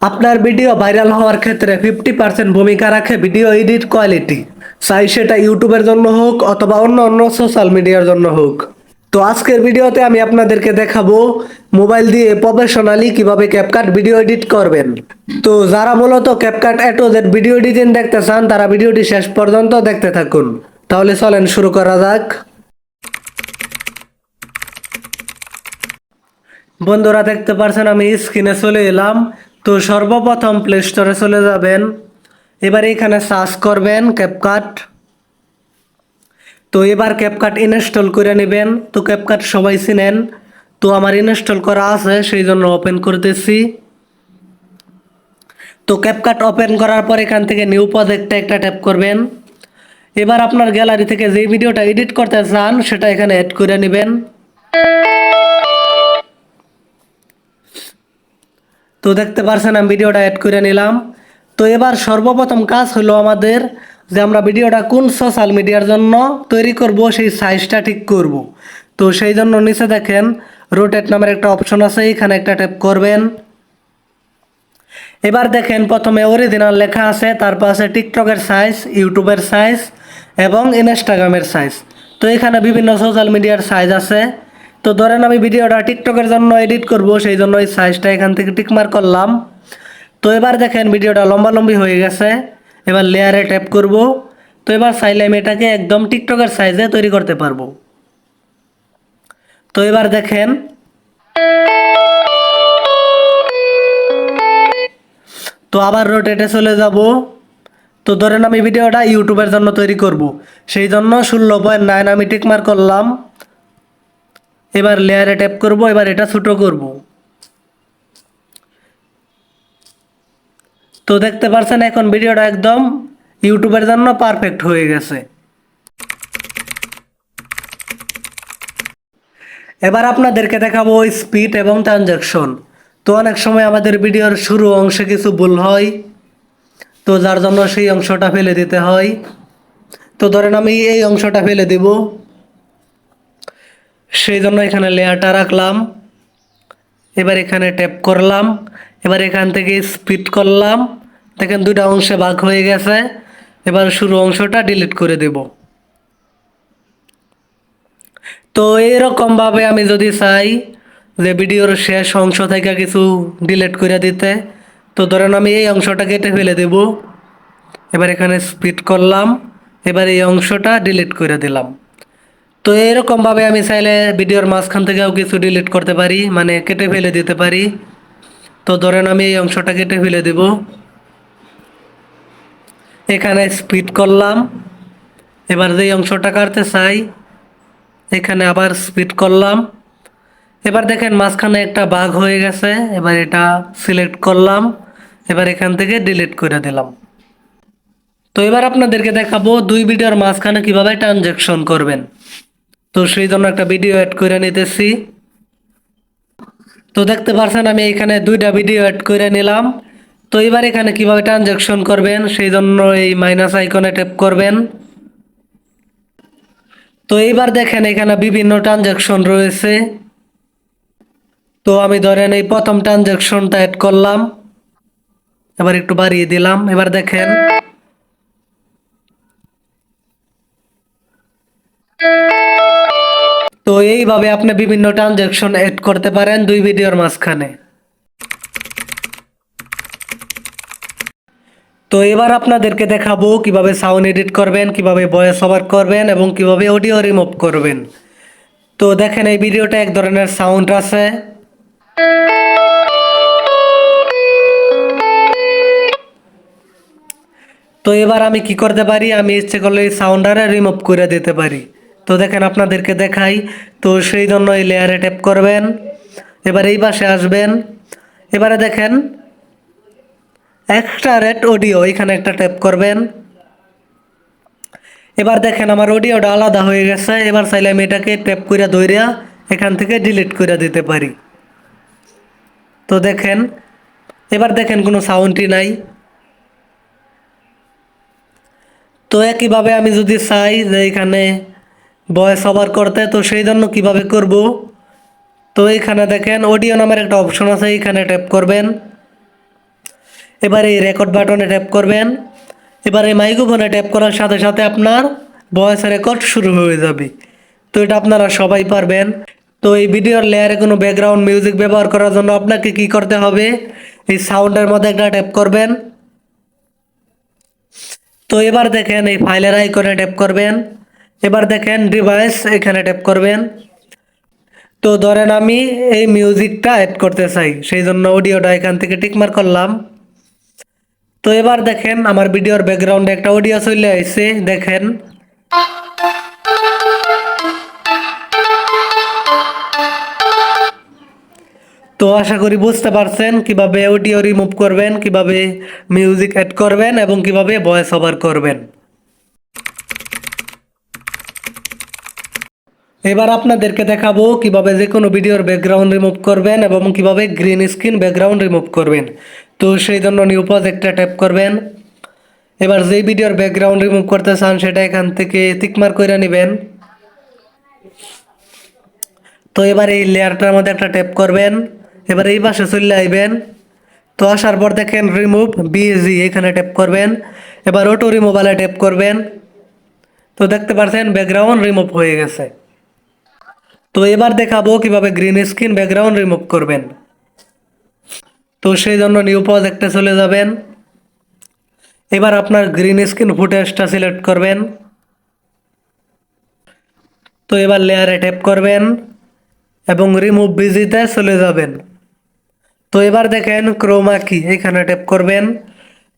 আপনার video viral হওয়ার ক্ষেত্রে 50% ভূমিকা রাখে ভিডিও এডিট কোয়ালিটি, চাই সেটা ইউটিউবের জন্য হোক অথবা অন্য অন্য সোশ্যাল মিডিয়ার জন্য হোক। তো আজকের ভিডিওতে আমি আপনাদেরকে দেখাবো মোবাইল দিয়ে প্রফেশনালি কিভাবে ক্যাপকাট ভিডিও এডিট করবেন। তো যারা মূলত CapCut A to Z video editing দেখতে চান তারা ভিডিওটি শেষ পর্যন্ত দেখতে থাকুন। তাহলে চলেন শুরু করা যাক। বন্ধুরা দেখতে পারছেন আমি স্ক্রিনে চলে এলাম। তো সর্বপ্রথম প্লে স্টোরে চলে যাবেন, এবার এখানে সার্চ করবেন ক্যাপকাট। তো এবার ক্যাপকাট ইনস্টল করে নেবেন। তো ক্যাপকাট সবাই চিনেন, তো আমার ইনস্টল করা আছে সেই জন্য ওপেন করতেছি। তো ক্যাপকাট ওপেন করার পর এখান থেকে নিউ প্রজেক্টে একটা ট্যাপ করবেন। এবার আপনার গ্যালারি থেকে যে ভিডিওটা এডিট করতে চান সেটা এখানে অ্যাড করে নেবেন। তো দেখতে পারছেন আমি ভিডিওটা অ্যাড করে নিলাম। তো এবার সর্বপ্রথম কাজ হলো আমাদের যে আমরা ভিডিওটা কোন সোশ্যাল মিডিয়ার জন্য তৈরি করব সেই সাইজটা ঠিক করব। তো সেই জন্য নিচে দেখেন রোটেট নামের একটা অপশন আছে, এখানে একটা ট্যাপ করবেন। এবার দেখেন প্রথমে অরিজিনাল লেখা আছে, তারপর আছে টিকটকের সাইজ, ইউটিউবের সাইজ এবং ইনস্টাগ্রামের সাইজ। তো এখানে বিভিন্ন সোশ্যাল মিডিয়ার সাইজ আছে। তো ধরেন আমি ভিডিওটা টিকটকের জন্য এডিট করব, সেই জন্য এই সাইজটা এখান থেকে টিকমার্ক করলাম। তো এবার দেখেন ভিডিওটা লম্বালম্বি হয়ে গেছে, এবার লেয়ারে ট্যাপ করব। তো এবার চাইলে আমি এটাকে একদম টিকটকের সাইজে তৈরি করতে পারবো। তো এবার দেখেন তো আবার রোটেটে চলে যাব। তো ধরেন আমি ভিডিওটা ইউটিউবের জন্য তৈরি করব, সেই জন্য 16.9 আমি টিকমার্ক করলাম। এবার লেয়ারে ট্যাপ করব, এবার এটা ছোট করব। তো দেখতে পাচ্ছেন এখন ভিডিওটা একদম ইউটিউবের জন্য পারফেক্ট হয়ে গেছে। এবার আপনাদেরকে দেখাবো স্পিড এবং ট্রানজ্যাকশন। তো অনেক সময় আমাদের ভিডিওর শুরু অংশে কিছু ভুল হয়, তো যার জন্য সেই অংশটা ফেলে দিতে হয়। তো ধরেন আমি এই অংশটা ফেলে দিব, সেই জন্য এখানে লেয়ারটা রাখলাম। এবার এখানে ট্যাপ করলাম, এবার এখান থেকে স্পিড করলাম। দেখেন দুইটা অংশে ভাগ হয়ে গেছে। এবার শুরু অংশটা ডিলিট করে দেব। তো এরকমভাবে আমি যদি চাই যে ভিডিওর শেষ অংশ থেকে কিছু ডিলিট করে দিতে, তো ধরেন আমি এই অংশটা কেটে ফেলে দেব। এবার এখানে স্পিড করলাম, এবার এই অংশটা ডিলিট করে দিলাম। তো এরকমভাবে আমি চাইলে ভিডিওর মাঝখান থেকেও কিছু ডিলিট করতে পারি, মানে কেটে ফেলে দিতে পারি। তো ধরেন আমি এই অংশটা কেটে ফেলে দেব, এখানে স্পিড করলাম। এবার যেই অংশটা কাটতে চাই এখানে আবার স্পিড করলাম। এবার দেখেন মাঝখানে একটা ভাগ হয়ে গেছে, এবার এটা সিলেক্ট করলাম, এবার এখান থেকে ডিলিট করে দিলাম। তো এবার আপনাদেরকে দেখাবো দুই ভিডিওর মাঝখানে কিভাবে ট্রানজ্যাকশন করবেন। তো সেই জন্য একটা ভিডিও অ্যাড করে নিতেছি। তো দেখতে পাচ্ছেন আমি এখানে দুইটা ভিডিও অ্যাড করে নিলাম। তো এবার এখানে কিভাবে ট্রানজ্যাকশন করবেন সেই জন্য এই মাইনাস আইকনে ট্যাপ করবেন। তো এইবার দেখেন এখানে বিভিন্ন ট্রানজ্যাকশন রয়েছে। তো আমি ধরেন এই প্রথম ট্রানজ্যাকশনটা অ্যাড করলাম, এবার একটু বাড়িয়ে দিলাম। এবার দেখেন তো এইভাবে আপনি বিভিন্ন ট্রানজ্যাকশন অ্যাড করতে পারেন দুই ভিডিওর মাঝখানে। তো এবার আপনাদেরকে দেখাবো কিভাবে সাউন্ড এডিট করবেন, কিভাবে ভয়েস ওভার করবেন এবং কিভাবে অডিও রিমুভ করবেন। তো দেখেন এই ভিডিওটা এক ধরনের সাউন্ড আছে। তো এবার আমি কি করতে পারি, আমি ইচ্ছে করলে এই সাউন্ডারে রিমুভ করে দিতে পারি। তো দেখেন আপনাদেরকে দেখাই। তো সেই জন্য এই লেয়ারে ট্যাপ করবেন, এবার এই পাশে আসবেন। এবারে দেখেন এক্সট্রাক্ট অডিও, এখানে একটা ট্যাপ করবেন। এবার দেখেন আমার অডিওটা আলাদা হয়ে গেছে। এবার চাইলে আমি এটাকে ট্যাপ করে ধইরা এখান থেকে ডিলিট করে দিতে পারি। তো দেখেন এবার দেখেন কোনো সাউন্ডই নাই। তো একইভাবে আমি যদি চাই যে এখানে ভয়েস ওভার করতে, তো সেই জন্য কিভাবে করব, তো এখানে দেখেন অডিও নামের একটা অপশন আছে, এখানে ট্যাপ করবেন। এবার এই রেকর্ড বাটনে ট্যাপ করবেন। এবার এই মাইক্রোফোনে ট্যাপ করার সাথে সাথে আপনার ভয়েস রেকর্ড শুরু হয়ে যাবে। তো এটা আপনারা সবাই পারবেন। তো এই ভিডিওর লেয়ারে কোনো ব্যাকগ্রাউন্ড মিউজিক ব্যবহার করার জন্য আপনাকে কি করতে হবে, এই সাউন্ডের মধ্যে একটা ট্যাপ করবেন। তো এবার দেখেন এই ফাইলের আইকনে ট্যাপ করবেন। এবার দেখেন ডিভাইস, এখানে ট্যাপ করবেন। তো ধরেন আমি এই মিউজিকটা অ্যাড করতে চাই, সেই জন্য অডিওটা এখান থেকে টিকমার্ক করলাম। তো এবার দেখেন আমার ভিডিওর ব্যাকগ্রাউন্ডে একটা অডিও চলে আসছে, দেখেন। তো আশা করি বুঝতে পারছেন কিভাবে অডিও রিমুভ করবেন, কিভাবে মিউজিক অ্যাড করবেন এবং কিভাবে ভয়েস ওভার করবেন। এবার আপনাদেরকে দেখাবো কিভাবে যে কোনো ভিডিওর ব্যাকগ্রাউন্ড রিমুভ করবেন এবং কিভাবে গ্রিন স্ক্রিন ব্যাকগ্রাউন্ড রিমুভ করবেন। তো সেই জন্য নিউ প্রজেক্টে ট্যাপ করবেন। এবার যেই ভিডিওর ব্যাকগ্রাউন্ড রিমুভ করতে চান সেটা এখান থেকে টিকমার্ক করে নেবেন। তো এবার এই লেয়ারটার মধ্যে একটা ট্যাপ করবেন। এবার এই পাশে চলে আসবেন। তো আসার পর দেখেন রিমুভ বিএসজি, এখানে ট্যাপ করবেন। এবার অটো রিমুভালে ট্যাপ করবেন। তো দেখতে পাচ্ছেন ব্যাকগ্রাউন্ড রিমুভ হয়ে গেছে। তো এবার দেখাবো কিভাবে গ্রিন স্ক্রিন ব্যাকগ্রাউন্ড রিমুভ করবেন। তো সেই জন্য নিউ প্রজেক্টে চলে যাবেন। এবার আপনার গ্রিন স্ক্রিন ফুটেজটা সিলেক্ট করবেন। তো এবার লেয়ারে ট্যাপ করবেন এবং রিমুভ বিজিতে চলে যাবেন। তো এবার দেখেন ক্রোমা কি, এখানে ট্যাপ করবেন।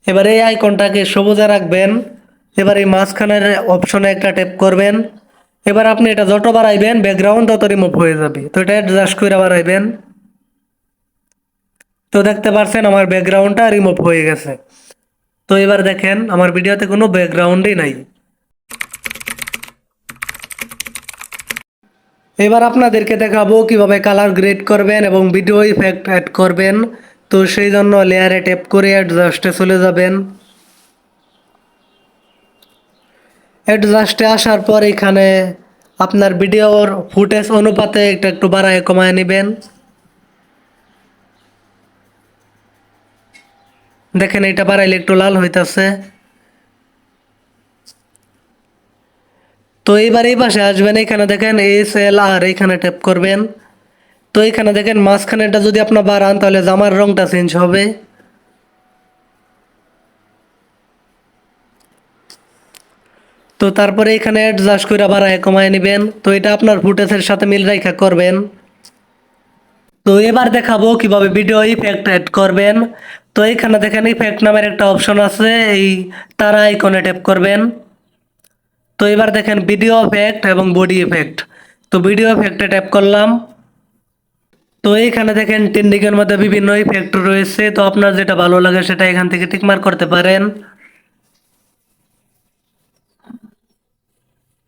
এবার এই আইকনটাকে সবুজে রাখবেন। এবার এই মাঝখানের অপশনে একটা ট্যাপ করবেন। এবার আপনি এটা যত বাড়াইবেন ব্যাকগ্রাউন্ড তত রিমুভ হয়ে যাবে। তো এটা অ্যাডজাস্ট করে বাড়াইবেন। তো দেখতে পাচ্ছেন আমার ব্যাকগ্রাউন্ডটা রিমুভ হয়ে গেছে। তো এবার দেখেন আমার ভিডিওতে কোনো ব্যাকগ্রাউন্ডই নাই। এবার আপনাদেরকে দেখাবো কিভাবে কালার গ্রেড করবেন এবং ভিডিও ইফেক্ট অ্যাড করবেন। তো সেই জন্য লেয়ারে ট্যাপ করে অ্যাডজাস্টে চলে যাবেন। অ্যাডজাস্টে আসার পর এখানে আপনার ভিডিওর ফুটেজ অনুপাতে এটা একটু বাড়ায় কমায় নেবেন। দেখেন এটা বাড়াইলে একটু লাল হইতাছে। তো এইবার এই পাশে আসবেন, এখানে দেখেন SLR, এখানে ট্যাপ করবেন। তো এখানে দেখেন মাঝখানেটা যদি আপনার বাড়ান তাহলে জামার রংটা চেঞ্জ হবে। তো তারপরে এখানে অ্যাডজাস্ট করে বাড়ায় কমায় নেবেন। তো এটা আপনার ফুটেজের সাথে মিল রেখা করবেন। তো এবার দেখাবো কিভাবে ভিডিও ইফেক্ট অ্যাড করবেন। তো এখানে দেখেন ইফেক্ট নামের একটা অপশন আছে, এই তারা আইকনে ট্যাপ করবেন। তো এবার দেখেন ভিডিও ইফেক্ট এবং বডি ইফেক্ট। তো ভিডিও ইফেক্টে ট্যাপ করলাম। তো এইখানে দেখেন ট্রেন্ডিংয়ের মধ্যে বিভিন্ন ইফেক্ট রয়েছে। তো আপনার যেটা ভালো লাগে সেটা এখান থেকে টিকমার্ক করতে পারেন।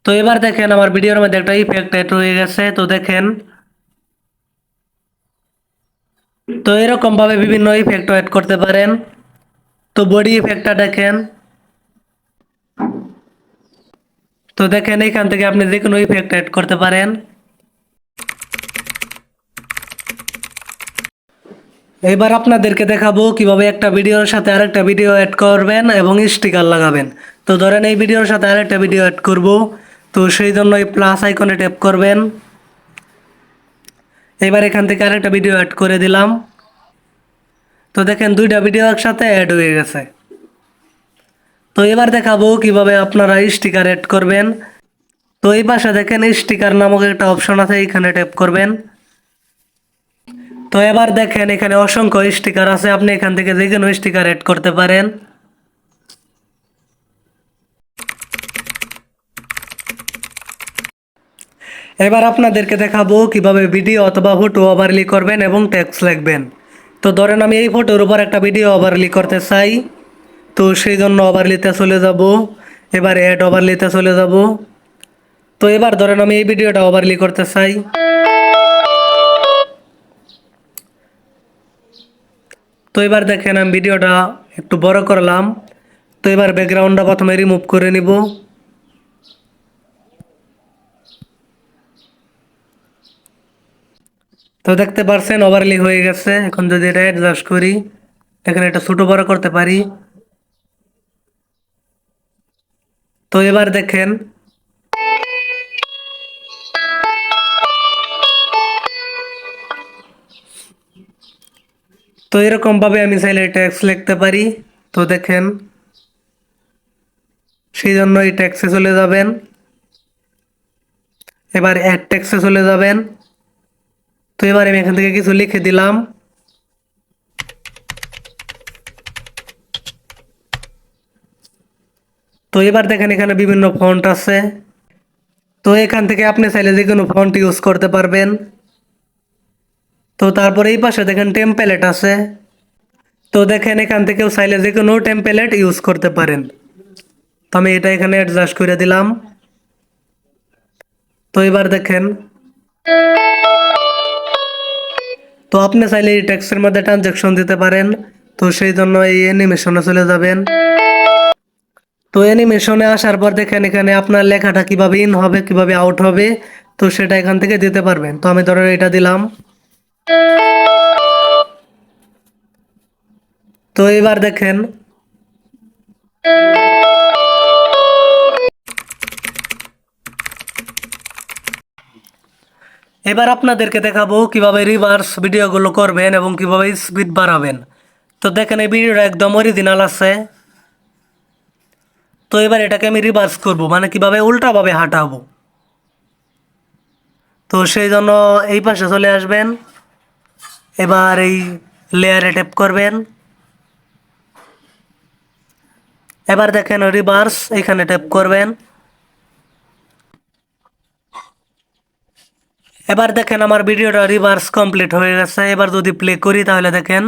তো এবার দেখেন আমার ভিডিওর মধ্যে একটা ইফেক্ট অ্যাড হয়ে গেছে। তো দেখেন, তো এরকম ভাবে বিভিন্ন ইফেক্ট অ্যাড করতে পারেন। তো বডি ইফেক্টটা দেখেন। তো দেখেন এখান থেকে আপনি যে কোনো ইফেক্ট অ্যাড করতে পারেন। এবার আপনাদেরকে দেখাবো কিভাবে একটা ভিডিওর সাথে আরেকটা ভিডিও অ্যাড করবেন এবং স্টিকার লাগাবেন। তো ধরেন এই ভিডিওর সাথে আরেকটা ভিডিও অ্যাড করব। তো সেই জন্য এই প্লাস আইকনে ট্যাপ করবেন। এবার এখান থেকে আরেকটা ভিডিও অ্যাড করে দিলাম। তো দেখেন দুইটা ভিডিও একসাথে অ্যাড হয়ে গেছে। তো এবার দেখাবো কিভাবে আপনারা স্টিকার অ্যাড করবেন। তো এই পাশে দেখেন স্টিকার নামক একটা অপশন আছে, এখানে ট্যাপ করবেন। তো এবার দেখেন এখানে অসংখ্য স্টিকার আছে, আপনি এখান থেকে যে কোনো স্টিকার অ্যাড করতে পারেন। এবার আপনাদেরকে দেখাবো কিভাবে ভিডিও অথবা ফটো ওভারলি করবেন এবং টেক্সট লিখবেন। তো ধরেন আমি এই ফটোর উপর একটা ভিডিও ওভারলি করতে চাই। তো সেই জন্য ওভারলিতে চলে যাব। এবার অ্যাড ওভারলিতে চলে যাব। তো এবার ধরেন আমি এই ভিডিওটা ওভারলি করতে চাই। তো এবার দেখেন আমি ভিডিওটা একটু বড় করলাম। তো এবার ব্যাকগ্রাউন্ডটা প্রথমে রিমুভ করে নিব। তো দেখতে পারছেন ওভারলি হয়ে গেছে। এখন যদি এটা অ্যাডজাস্ট করি, এখানে এটা ছোট বড় করতে পারি। তো এবার দেখেন, তো এরকম ভাবে আমি চাইলে ট্যাক্স লিখতে পারি। তো দেখেন, সেই জন্য এই ট্যাক্সে চলে যাবেন। এবার অ্যাড ট্যাক্সে চলে যাবেন। তো এবার আমি এখান থেকে কিছু লিখে দিলাম। তো এবার দেখেন এখানে বিভিন্ন ফন্ট আছে। তো এখান থেকে আপনি চাইলে যে কোনো ফন্ট ইউজ করতে পারবেন। তো তারপরে এই পাশে দেখেন টেমপ্লেট আছে। তো দেখেন এখান থেকেও চাইলে যে কোনো টেমপ্লেট ইউজ করতে পারেন। তো আমি এটা এখানে অ্যাডজাস্ট করে দিলাম। তো এবার দেখেন, তো আপনি চাইলে এই টেক্সটের মধ্যে ট্রানজ্যাকশন দিতে পারেন। তো সেই জন্য এই অ্যানিমেশনে চলে যাবেন। তো অ্যানিমেশনে আসার পর দেখেন এখানে আপনার লেখাটা কিভাবে ইন হবে কিভাবে আউট হবে, তো সেটা এখান থেকে দিতে পারবেন। তো আমি ধরেন এটা দিলাম। তো এবার দেখেন, এবার আপনাদেরকে দেখাবো কিভাবে রিভার্স ভিডিওগুলো করবেন এবং কিভাবে স্পিড বাড়াবেন। তো দেখেন এই ভিডিওটা একদম অরিজিনাল আছে। তো এবার এটাকে আমি রিভার্স করব, মানে কিভাবে উল্টাভাবে হাঁটাবো। তো সেই জন্য এই পাশে চলে আসবেন। এবার এই লেয়ারে ট্যাপ করবেন। এবার দেখেন রিভার্স, এখানে ট্যাপ করবেন। এবার দেখেন আমার ভিডিওটা রিভার্স কমপ্লিট হয়ে গেছে। এবার যদি প্লে করি তাহলে দেখেন,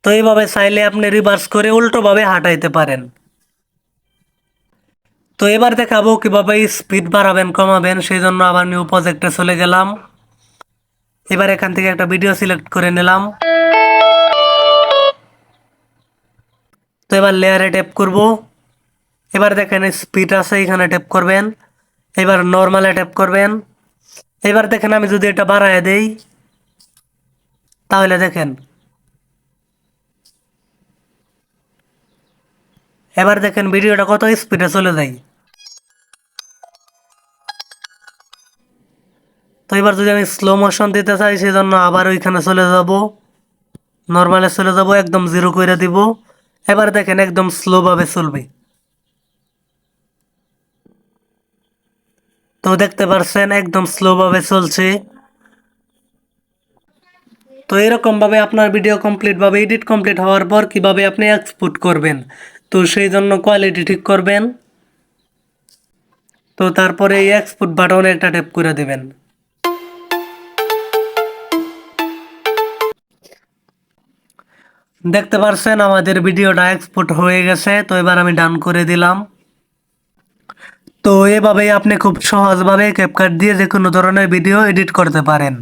তো এইভাবে চাইলে আপনি রিভার্স করে উল্টোভাবে হাঁটাইতে পারেন। তো এবার দেখাবো কিভাবে স্পিড বাড়াবেন কমাবেন। সেই জন্য আবার নিউ প্রজেক্টে চলে গেলাম। এবার এখান থেকে একটা ভিডিও সিলেক্ট করে নিলাম। তো এবার লেয়ারে ট্যাপ করব। এবার দেখেন স্পিড আছে, এখানে ট্যাপ করবেন। এবার নর্মালে ট্যাপ করবেন। এবার দেখেন আমি যদি এটা বাড়ায় দেই তাহলে দেখেন, এবার দেখেন ভিডিওটা কত স্পিডে চলে যায়। তো এবার যদি আমি স্লো মোশন দিতে চাই সেজন্য আবার ওইখানে চলে যাব, নর্মালে চলে যাব, একদম জিরো করে দিব। এবার দেখেন একদম স্লোভাবে চলবে। তো দেখতে পারছেন একদম স্লোভাবে চলছে। তো এরকমভাবে আপনার ভিডিও কমপ্লিটভাবে এডিট কমপ্লিট হওয়ার পর কিভাবে আপনি এক্সপোর্ট করবেন, তো সেই জন্য কোয়ালিটি ঠিক করবেন। তো তারপরে এই এক্সপোর্ট বাটনে একটা ট্যাপ করে দেবেন। দেখতে পারছেন আমাদের ভিডিওটা এক্সপোর্ট হয়ে গেছে। তো এবার আমি ডান করে দিলাম। তো এভাবেই আপনি খুব সহজভাবে ক্যাপকাট দিয়ে যে কোনো ধরনের ভিডিও এডিট করতে পারেন।